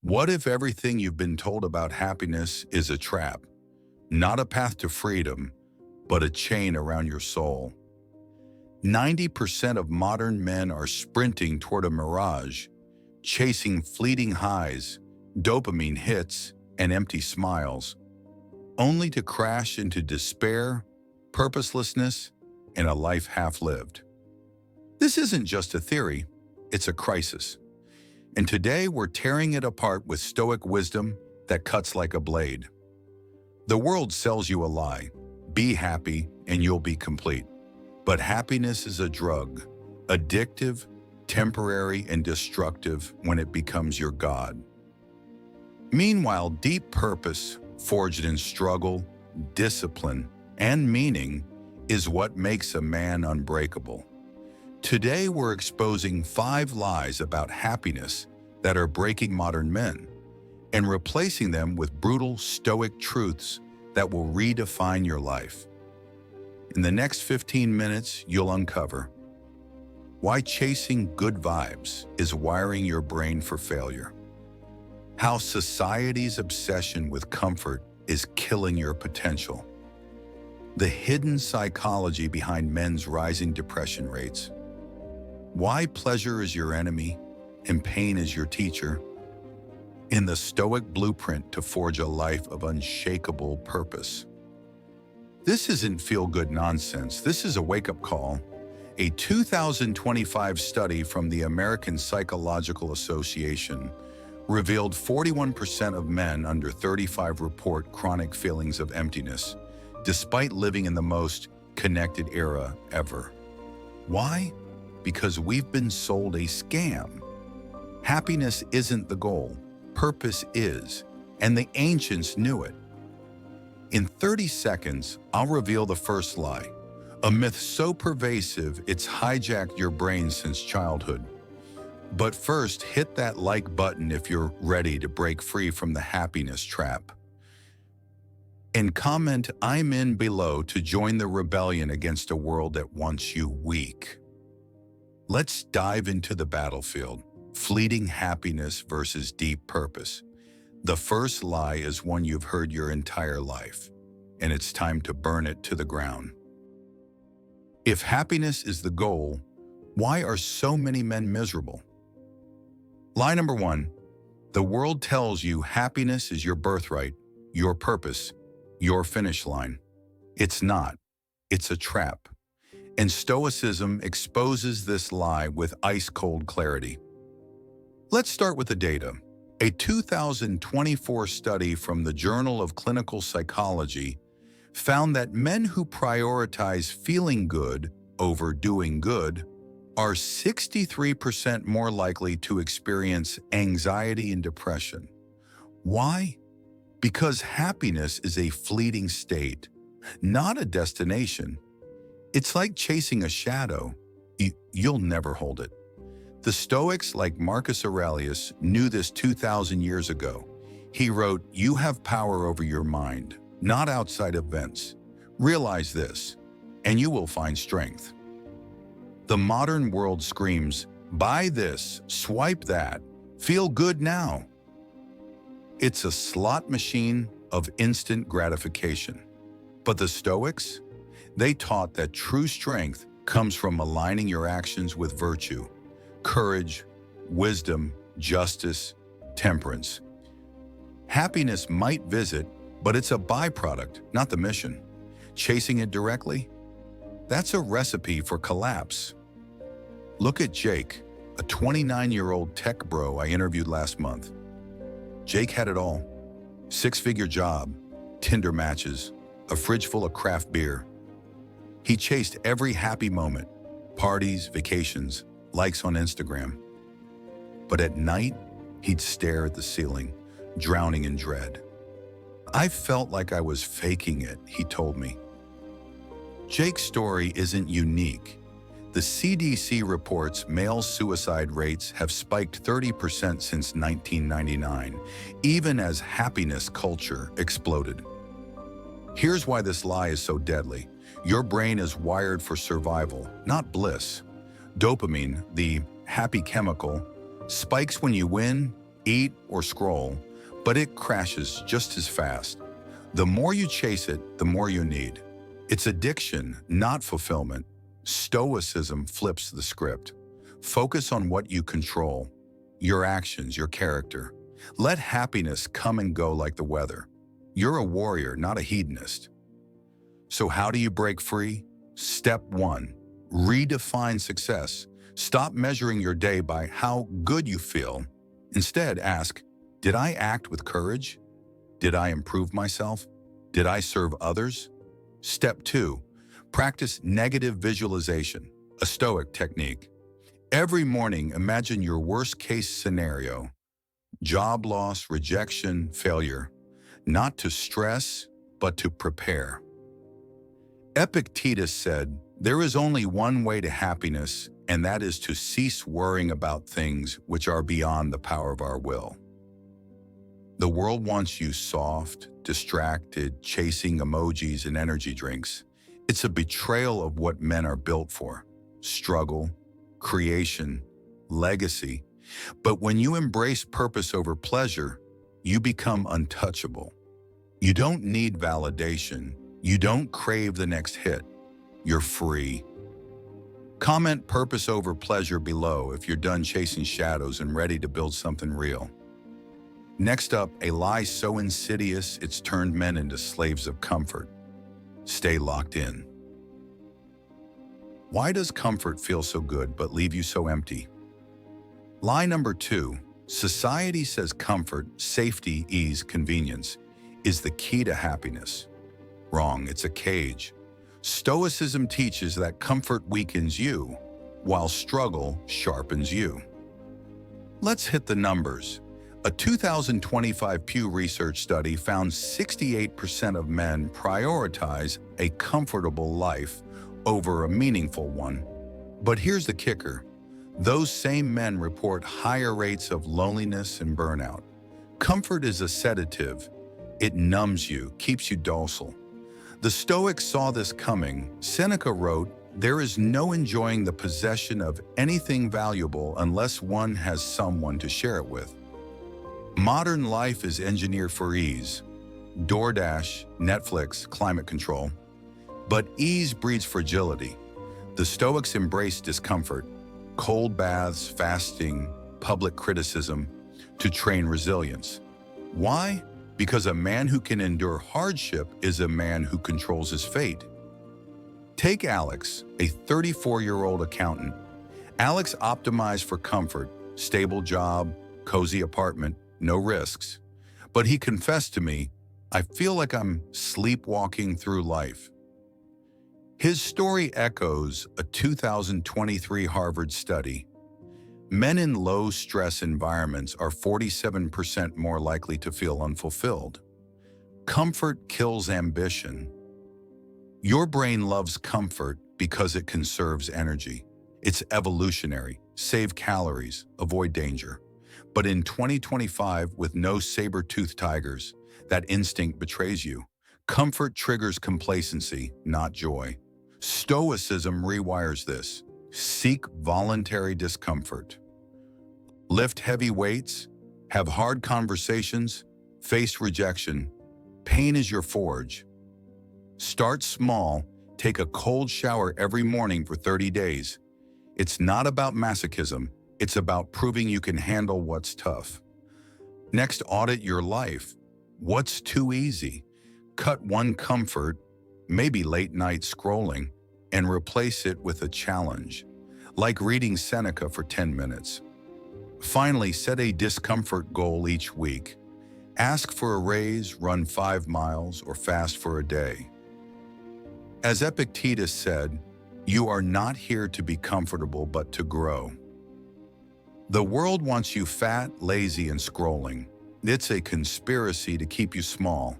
What if everything you've been told about happiness is a trap? Not a path to freedom, but a chain around your soul. 90% of modern men are sprinting toward a mirage, chasing fleeting highs, dopamine hits, and empty smiles, only to crash into despair, purposelessness, and a life half-lived. This isn't just a theory, it's a crisis. And today we're tearing it apart with Stoic wisdom that cuts like a blade. The world sells you a lie. Be happy and you'll be complete. But happiness is a drug, addictive, temporary, and destructive when it becomes your god. Meanwhile, deep purpose, forged in struggle, discipline, and meaning, is what makes a man unbreakable. Today we're exposing 5 lies about happiness that are breaking modern men and replacing them with brutal Stoic truths that will redefine your life. In the next 15 minutes, you'll uncover why chasing good vibes is wiring your brain for failure, how society's obsession with comfort is killing your potential, the hidden psychology behind men's rising depression rates, why pleasure is your enemy and pain is your teacher, in the Stoic blueprint to forge a life of unshakable purpose. This isn't feel-good nonsense. This is a wake-up call. A 2025 study from the American Psychological Association revealed 41% of men under 35 report chronic feelings of emptiness, despite living in the most connected era ever. Why? Because we've been sold a scam. Happiness isn't the goal, purpose is, and the ancients knew it. In 30 seconds, I'll reveal the first lie, a myth so pervasive it's hijacked your brain since childhood. But first, hit that like button if you're ready to break free from the happiness trap. And comment "I'm in" below to join the rebellion against a world that wants you weak. Let's dive into the battlefield, fleeting happiness versus deep purpose. The first lie is one you've heard your entire life, and it's time to burn it to the ground. If happiness is the goal, why are so many men miserable? Lie number 1, the world tells you happiness is your birthright, your purpose, your finish line. It's not. It's a trap. And Stoicism exposes this lie with ice-cold clarity. Let's start with the data. A 2024 study from the Journal of Clinical Psychology found that men who prioritize feeling good over doing good are 63% more likely to experience anxiety and depression. Why? Because happiness is a fleeting state, not a destination. It's like chasing a shadow. You'll never hold it. The Stoics, like Marcus Aurelius, knew this 2,000 years ago. He wrote, "You have power over your mind, not outside events. Realize this, and you will find strength." The modern world screams, "Buy this, swipe that, feel good now." It's a slot machine of instant gratification. But the Stoics? They taught that true strength comes from aligning your actions with virtue, courage, wisdom, justice, temperance. Happiness might visit, but it's a byproduct, not the mission. Chasing it directly? That's a recipe for collapse. Look at Jake, a 29-year-old tech bro I interviewed last month. Jake had it all. 6-figure job, Tinder matches, a fridge full of craft beer. He chased every happy moment, parties, vacations, likes on Instagram. But at night, he'd stare at the ceiling, drowning in dread. "I felt like I was faking it," he told me. Jake's story isn't unique. The CDC reports male suicide rates have spiked 30% since 1999, even as happiness culture exploded. Here's why this lie is so deadly. Your brain is wired for survival, not bliss. Dopamine, the happy chemical, spikes when you win, eat, or scroll, but it crashes just as fast. The more you chase it, the more you need. It's addiction, not fulfillment. Stoicism flips the script. Focus on what you control, your actions, your character. Let happiness come and go like the weather. You're a warrior, not a hedonist. So how do you break free? Step 1. Redefine success. Stop measuring your day by how good you feel. Instead, ask, did I act with courage? Did I improve myself? Did I serve others? Step 2. Practice negative visualization, a Stoic technique. Every morning, imagine your worst-case scenario. Job loss, rejection, failure. Not to stress, but to prepare. Epictetus said, there is only one way to happiness, and that is to cease worrying about things which are beyond the power of our will. The world wants you soft, distracted, chasing emojis and energy drinks. It's a betrayal of what men are built for: struggle, creation, legacy. But when you embrace purpose over pleasure, you become untouchable. You don't need validation. You don't crave the next hit. You're free. Comment purpose over pleasure below if you're done chasing shadows and ready to build something real. Next up, a lie so insidious it's turned men into slaves of comfort. Stay locked in. Why does comfort feel so good but leave you so empty? Lie number 2, society says comfort, safety, ease, convenience is the key to happiness. Wrong, it's a cage. Stoicism teaches that comfort weakens you, while struggle sharpens you. Let's hit the numbers. A 2025 Pew Research study found 68% of men prioritize a comfortable life over a meaningful one. But here's the kicker. Those same men report higher rates of loneliness and burnout. Comfort is a sedative. It numbs you, keeps you docile. The Stoics saw this coming. Seneca wrote, "There is no enjoying the possession of anything valuable unless one has someone to share it with." Modern life is engineered for ease. DoorDash, Netflix, climate control. But ease breeds fragility. The Stoics embraced discomfort, cold baths, fasting, public criticism, to train resilience. Why? Because a man who can endure hardship is a man who controls his fate. Take Alex, a 34-year-old accountant. Alex optimized for comfort, stable job, cozy apartment, no risks. But he confessed to me, "I feel like I'm sleepwalking through life." His story echoes a 2023 Harvard study. Men in low-stress environments are 47% more likely to feel unfulfilled. Comfort kills ambition. Your brain loves comfort because it conserves energy. It's evolutionary. Save calories, avoid danger. But in 2025, with no saber-toothed tigers, that instinct betrays you. Comfort triggers complacency, not joy. Stoicism rewires this. Seek voluntary discomfort. Lift heavy weights, have hard conversations, face rejection. Pain is your forge. Start small, take a cold shower every morning for 30 days. It's not about masochism, it's about proving you can handle what's tough. Next, audit your life. What's too easy? Cut one comfort, maybe late night scrolling, and replace it with a challenge, like reading Seneca for 10 minutes. Finally, set a discomfort goal each week. Ask for a raise, run 5 miles, or fast for a day. As Epictetus said, you are not here to be comfortable, but to grow. The world wants you fat, lazy, and scrolling. It's a conspiracy to keep you small.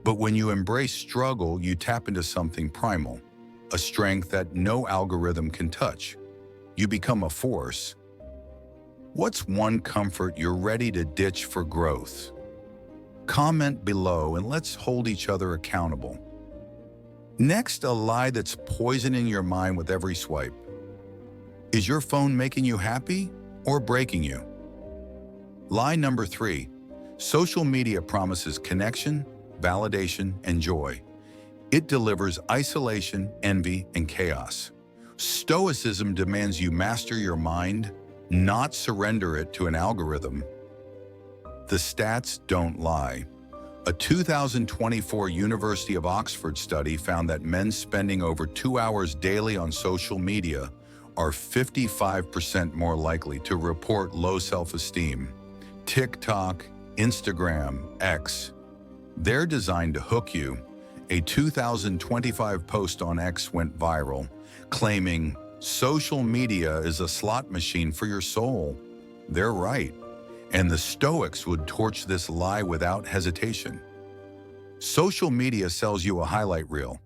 But when you embrace struggle, you tap into something primal, a strength that no algorithm can touch. You become a force. What's one comfort you're ready to ditch for growth? Comment below and let's hold each other accountable. Next, a lie that's poisoning your mind with every swipe. Is your phone making you happy or breaking you? Lie number 3. Social media promises connection, validation, and joy. It delivers isolation, envy, and chaos. Stoicism demands you master your mind, not surrender it to an algorithm. The stats don't lie. A 2024 University of Oxford study found that men spending over 2 hours daily on social media are 55% more likely to report low self-esteem. TikTok, Instagram, X, they're designed to hook you. A 2025 post on X went viral, claiming, "Social media is a slot machine for your soul." They're right. And the Stoics would torch this lie without hesitation. Social media sells you a highlight reel.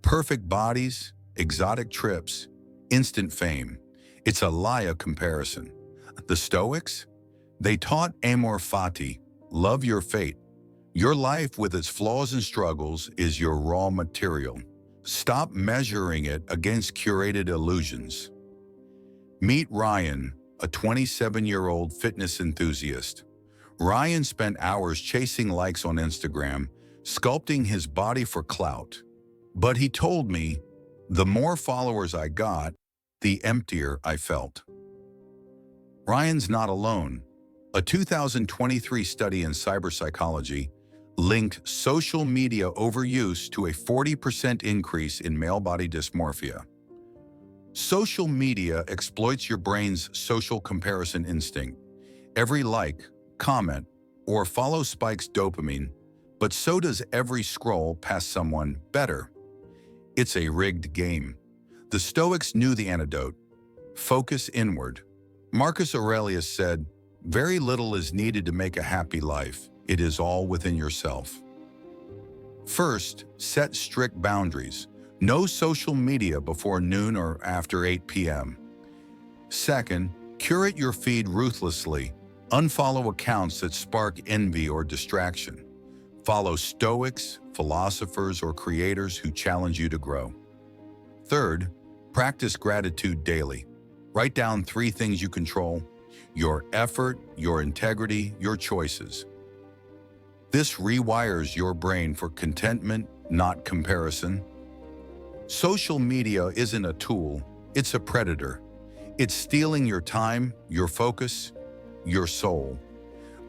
Perfect bodies, exotic trips, instant fame. It's a lie of comparison. The Stoics? They taught amor fati, love your fate. Your life with its flaws and struggles is your raw material. Stop measuring it against curated illusions. Meet Ryan, a 27-year-old fitness enthusiast. Ryan spent hours chasing likes on Instagram, sculpting his body for clout. But he told me, the more followers I got, the emptier I felt. Ryan's not alone. A 2023 study in cyberpsychology linked social media overuse to a 40% increase in male body dysmorphia. Social media exploits your brain's social comparison instinct. Every like, comment, or follow spikes dopamine, but so does every scroll past someone better. It's a rigged game. The Stoics knew the antidote: focus inward. Marcus Aurelius said, "Very little is needed to make a happy life. It is all within yourself." First, set strict boundaries. No social media before noon or after 8 p.m. Second, curate your feed ruthlessly. Unfollow accounts that spark envy or distraction. Follow Stoics, philosophers, or creators who challenge you to grow. Third, practice gratitude daily. Write down 3 things you control: your effort, your integrity, your choices. This rewires your brain for contentment, not comparison. Social media isn't a tool, it's a predator. It's stealing your time, your focus, your soul.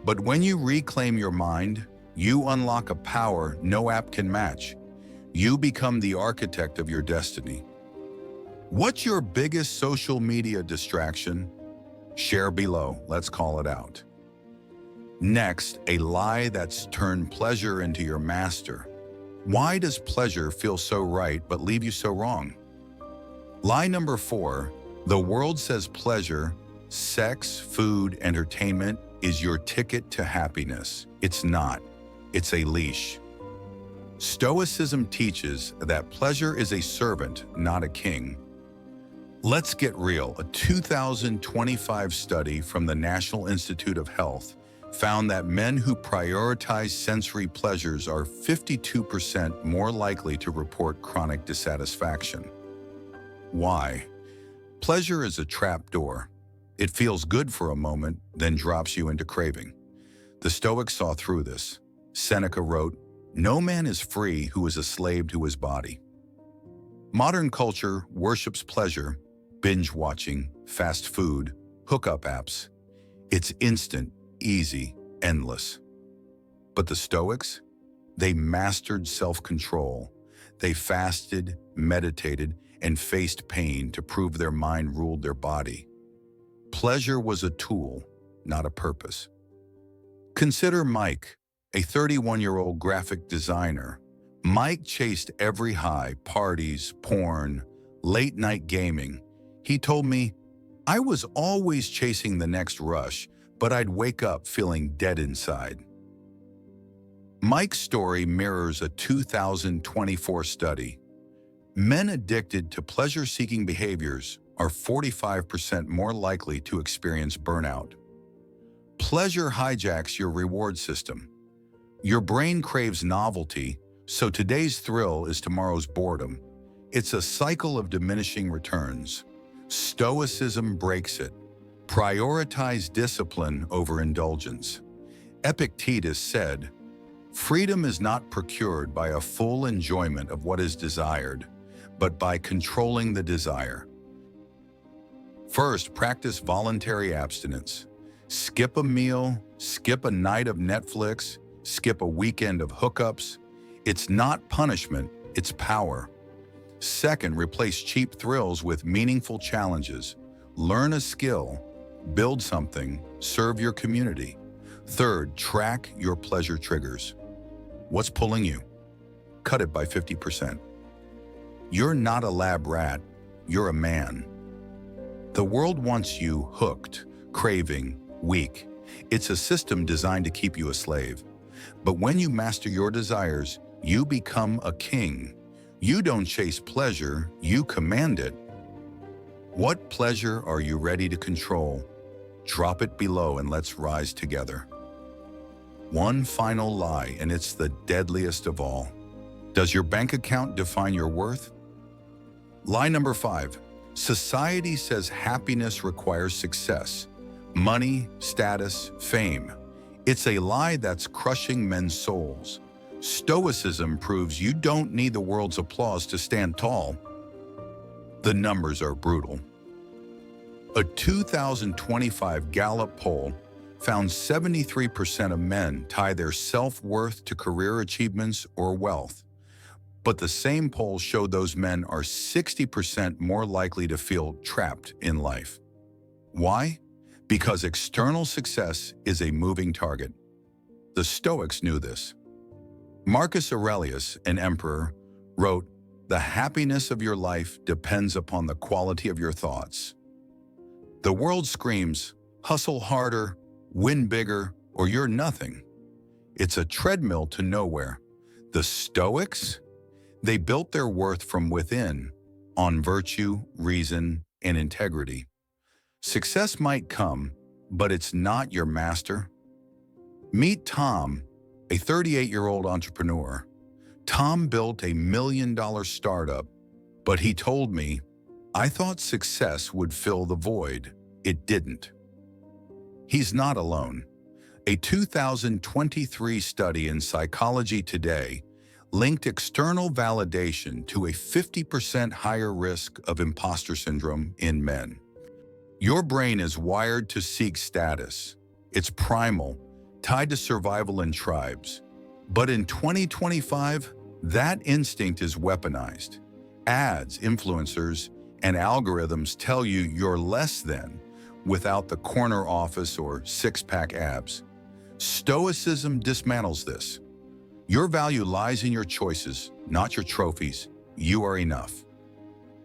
But when you reclaim your mind, you unlock a power no app can match. You become the architect of your destiny. What's your biggest social media distraction? Share below, let's call it out. Next, a lie that's turned pleasure into your master. Why does pleasure feel so right but leave you so wrong? Lie number 4, the world says pleasure, sex, food, entertainment is your ticket to happiness. It's not. It's a leash. Stoicism teaches that pleasure is a servant, not a king. Let's get real. A 2025 study from the National Institute of Health found that men who prioritize sensory pleasures are 52% more likely to report chronic dissatisfaction. Why? Pleasure is a trap door. It feels good for a moment, then drops you into craving. The Stoics saw through this. Seneca wrote, "No man is free who is a slave to his body." Modern culture worships pleasure, binge watching, fast food, hookup apps. It's instant, easy, endless. But the Stoics, they mastered self-control. They fasted, meditated, and faced pain to prove their mind ruled their body. Pleasure was a tool, not a purpose. Consider Mike, a 31-year-old graphic designer. Mike chased every high: parties, porn, late-night gaming. He told me, "I was always chasing the next rush, but I'd wake up feeling dead inside." Mike's story mirrors a 2024 study. Men addicted to pleasure-seeking behaviors are 45% more likely to experience burnout. Pleasure hijacks your reward system. Your brain craves novelty, so today's thrill is tomorrow's boredom. It's a cycle of diminishing returns. Stoicism breaks it. Prioritize discipline over indulgence. Epictetus said, "Freedom is not procured by a full enjoyment of what is desired, but by controlling the desire." First, practice voluntary abstinence. Skip a meal, skip a night of Netflix, skip a weekend of hookups. It's not punishment, it's power. Second, replace cheap thrills with meaningful challenges. Learn a skill, build something, serve your community. Third, track your pleasure triggers. What's pulling you? Cut it by 50%. You're not a lab rat, you're a man. The world wants you hooked, craving, weak. It's a system designed to keep you a slave. But when you master your desires, you become a king. You don't chase pleasure, you command it. What pleasure are you ready to control? Drop it below and let's rise together. One final lie, and it's the deadliest of all. Does your bank account define your worth? Lie number 5. Society says happiness requires success, money, status, fame. It's a lie that's crushing men's souls. Stoicism proves you don't need the world's applause to stand tall. The numbers are brutal. A 2025 Gallup poll found 73% of men tie their self-worth to career achievements or wealth. But the same poll showed those men are 60% more likely to feel trapped in life. Why? Because external success is a moving target. The Stoics knew this. Marcus Aurelius, an emperor, wrote, "The happiness of your life depends upon the quality of your thoughts." The world screams, hustle harder, win bigger, or you're nothing. It's a treadmill to nowhere. The Stoics? They built their worth from within, on virtue, reason, and integrity. Success might come, but it's not your master. Meet Tom, a 38-year-old entrepreneur. Tom built a $1 million startup, but he told me, "I thought success would fill the void. It didn't." He's not alone. A 2023 study in Psychology Today linked external validation to a 50% higher risk of imposter syndrome in men. Your brain is wired to seek status. It's primal, tied to survival in tribes. But in 2025, that instinct is weaponized. Ads, influencers, and algorithms tell you you're less than without the corner office or six-pack abs. Stoicism dismantles this. Your value lies in your choices, not your trophies. You are enough.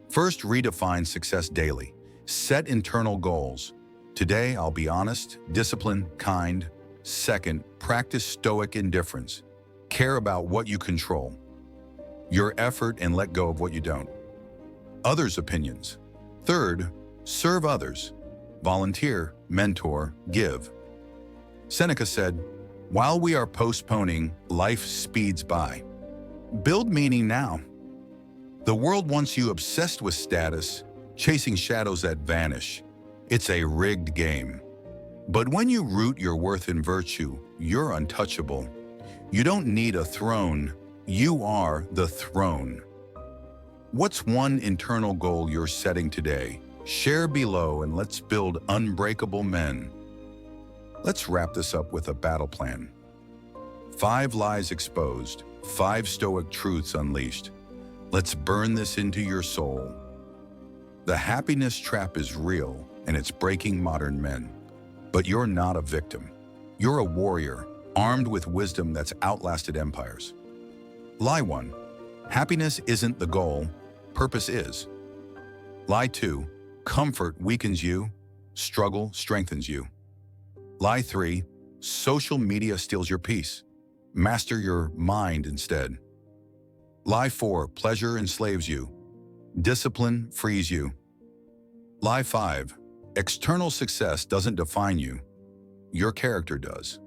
First, redefine success daily. Set internal goals. Today, I'll be honest, disciplined, kind. Second, practice stoic indifference. Care about what you control, your effort, and let go of what you don't. Others' opinions. Third, serve others. Volunteer, mentor, give. Seneca said, "While we are postponing, life speeds by." Build meaning now. The world wants you obsessed with status, chasing shadows that vanish. It's a rigged game. But when you root your worth in virtue, you're untouchable. You don't need a throne. You are the throne. What's one internal goal you're setting today? Share below and let's build unbreakable men. Let's wrap this up with a battle plan. 5 lies exposed, 5 stoic truths unleashed. Let's burn this into your soul. The happiness trap is real and it's breaking modern men. But you're not a victim. You're a warrior, armed with wisdom that's outlasted empires. Lie 1. Happiness isn't the goal, purpose is. Lie 2. Comfort weakens you, struggle strengthens you. Lie 3. Social media steals your peace. Master your mind instead. Lie 4. Pleasure enslaves you. Discipline frees you. Lie 5. External success doesn't define you. Your character does.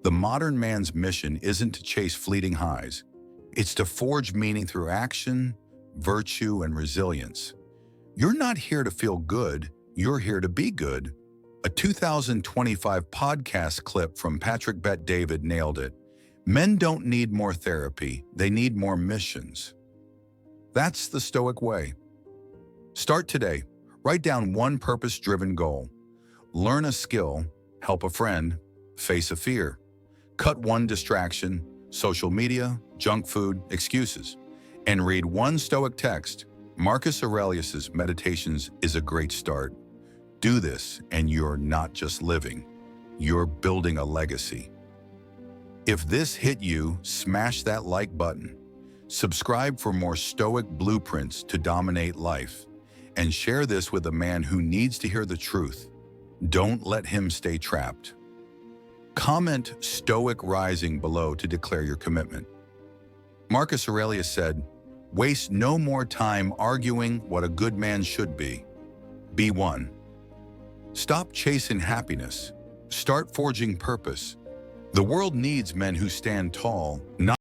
The modern man's mission isn't to chase fleeting highs. It's to forge meaning through action, virtue, and resilience. You're not here to feel good. You're here to be good. A 2025 podcast clip from Patrick Bet-David nailed it. Men don't need more therapy, they need more missions. That's the Stoic way. Start today. Write down one purpose-driven goal. Learn a skill, help a friend, face a fear. Cut one distraction, social media, junk food, excuses. And read one Stoic text. Marcus Aurelius's Meditations is a great start. Do this, and you're not just living, you're building a legacy. If this hit you, smash that like button. Subscribe for more Stoic blueprints to dominate life. And share this with a man who needs to hear the truth. Don't let him stay trapped. Comment Stoic Rising below to declare your commitment. Marcus Aurelius said, "Waste no more time arguing what a good man should be. Be one." Stop chasing happiness. Start forging purpose. The world needs men who stand tall, not